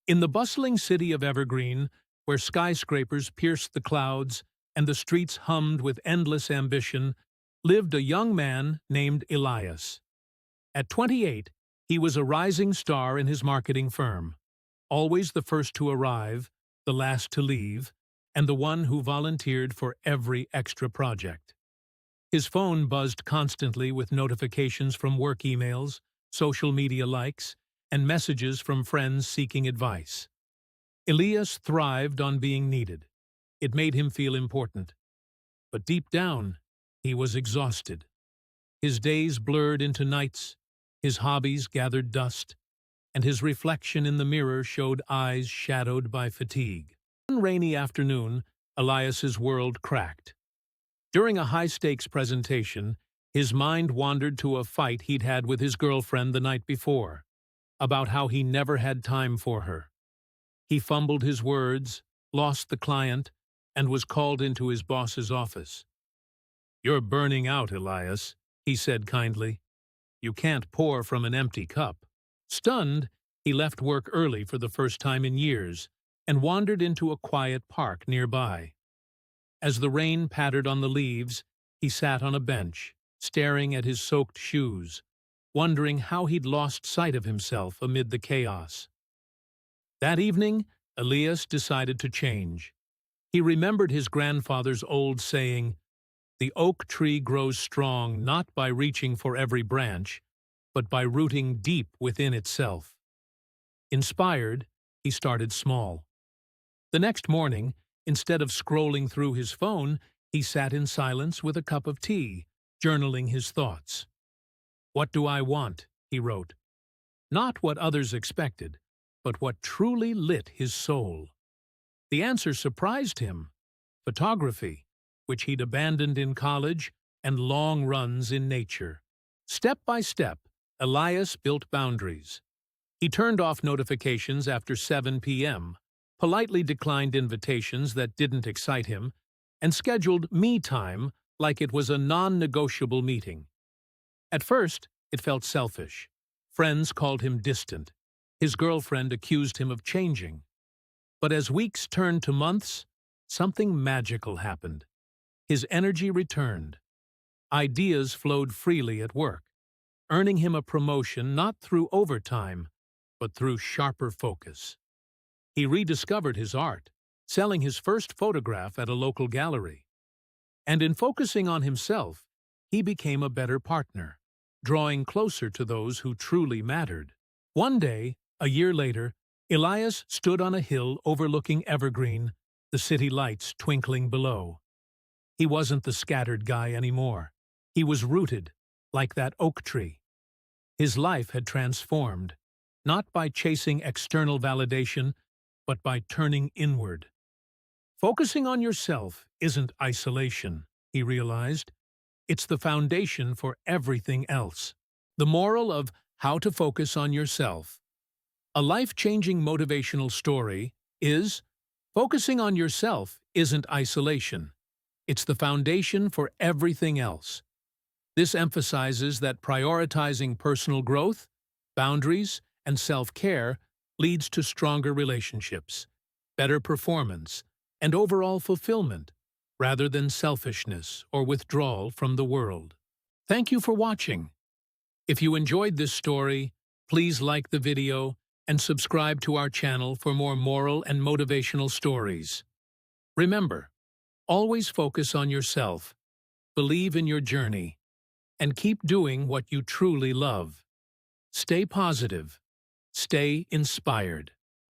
In the bustling city of Evergreen, where skyscrapers pierced the clouds and the streets hummed with endless ambition, lived a young man named Elias. At 28, he was a rising star in his marketing firm, always the first to arrive, the last to leave, and the one who volunteered for every extra project. His phone buzzed constantly with notifications from work emails, social media likes, and messages from friends seeking advice. Elias thrived on being needed. It made him feel important. But deep down, he was exhausted. His days blurred into nights, his hobbies gathered dust, and his reflection in the mirror showed eyes shadowed by fatigue. One rainy afternoon, Elias's world cracked. During a high-stakes presentation, his mind wandered to a fight he'd had with his girlfriend the night before, about how he never had time for her. He fumbled his words, lost the client, and was called into his boss's office. "You're burning out, Elias," he said kindly. "You can't pour from an empty cup." Stunned, he left work early for the first time in years and wandered into a quiet park nearby. As the rain pattered on the leaves, he sat on a bench, staring at his soaked shoes, wondering how he'd lost sight of himself amid the chaos. That evening, Elias decided to change. He remembered his grandfather's old saying, "The oak tree grows strong not by reaching for every branch, but by rooting deep within itself." Inspired, he started small. The next morning, instead of scrolling through his phone, he sat in silence with a cup of tea, journaling his thoughts. "What do I want?" he wrote. Not what others expected, but what truly lit his soul. The answer surprised him: photography, which he'd abandoned in college, and long runs in nature. Step by step, Elias built boundaries. He turned off notifications after 7 p.m., politely declined invitations that didn't excite him, and scheduled me time like it was a non-negotiable meeting. At first, it felt selfish. Friends called him distant. His girlfriend accused him of changing. But as weeks turned to months, something magical happened. His energy returned. Ideas flowed freely at work, earning him a promotion not through overtime, but through sharper focus. He rediscovered his art, selling his first photograph at a local gallery. And in focusing on himself, he became a better partner, drawing closer to those who truly mattered. One day, a year later, Elias stood on a hill overlooking Evergreen, the city lights twinkling below. He wasn't the scattered guy anymore. He was rooted, like that oak tree. His life had transformed, not by chasing external validation, but by turning inward. Focusing on yourself isn't isolation, he realized. It's the foundation for everything else. The moral of How to Focus on Yourself. A life-changing motivational story is, focusing on yourself isn't isolation. It's the foundation for everything else. This emphasizes that prioritizing personal growth, boundaries, and self-care leads to stronger relationships, better performance, and overall fulfillment, rather than selfishness or withdrawal from the world. Thank you for watching. If you enjoyed this story, please like the video and subscribe to our channel for more moral and motivational stories. Remember, always focus on yourself, believe in your journey, and keep doing what you truly love. Stay positive. Stay inspired.